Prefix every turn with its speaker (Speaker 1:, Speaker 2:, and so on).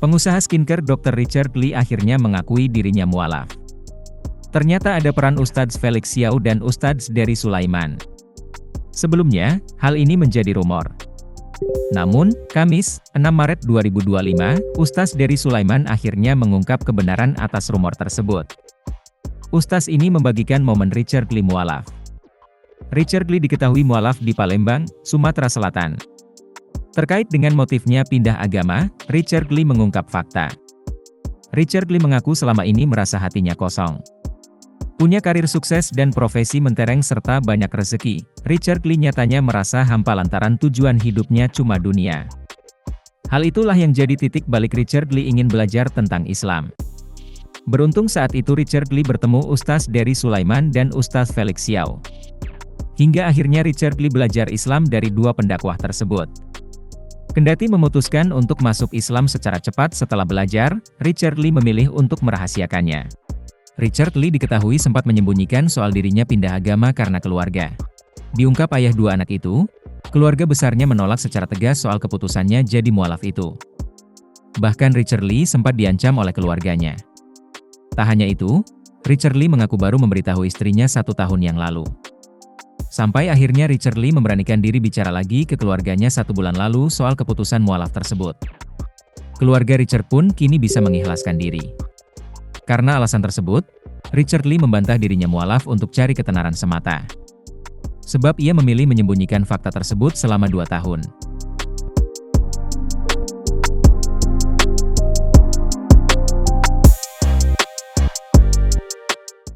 Speaker 1: Pengusaha skincare Dr. Richard Lee akhirnya mengakui dirinya mualaf. Ternyata ada peran Ustadz Felix Xiao dan Ustadz Dery Sulaiman. Sebelumnya, hal ini menjadi rumor. Namun, Kamis, 6 Maret 2025, Ustadz Dery Sulaiman akhirnya mengungkap kebenaran atas rumor tersebut. Ustadz ini membagikan momen Richard Lee mualaf. Richard Lee diketahui mualaf di Palembang, Sumatera Selatan. Terkait dengan motifnya pindah agama, Richard Lee mengungkap fakta. Richard Lee mengaku selama ini merasa hatinya kosong. Punya karir sukses dan profesi mentereng serta banyak rezeki, Richard Lee nyatanya merasa hampa lantaran tujuan hidupnya cuma dunia. Hal itulah yang jadi titik balik Richard Lee ingin belajar tentang Islam. Beruntung saat itu Richard Lee bertemu Ustadz Dery Sulaiman dan Ustadz Felix Xiao. Hingga akhirnya Richard Lee belajar Islam dari dua pendakwah tersebut. Kendati memutuskan untuk masuk Islam secara cepat setelah belajar, Richard Lee memilih untuk merahasiakannya. Richard Lee diketahui sempat menyembunyikan soal dirinya pindah agama karena keluarga. Diungkap ayah dua anak itu, keluarga besarnya menolak secara tegas soal keputusannya jadi mualaf itu. Bahkan Richard Lee sempat diancam oleh keluarganya. Tak hanya itu, Richard Lee mengaku baru memberitahu istrinya 1 tahun yang lalu. Sampai akhirnya Richard Lee memberanikan diri bicara lagi ke keluarganya 1 bulan lalu soal keputusan mualaf tersebut. Keluarga Richard pun kini bisa mengikhlaskan diri. Karena alasan tersebut, Richard Lee membantah dirinya mualaf untuk cari ketenaran semata. Sebab ia memilih menyembunyikan fakta tersebut selama 2 tahun.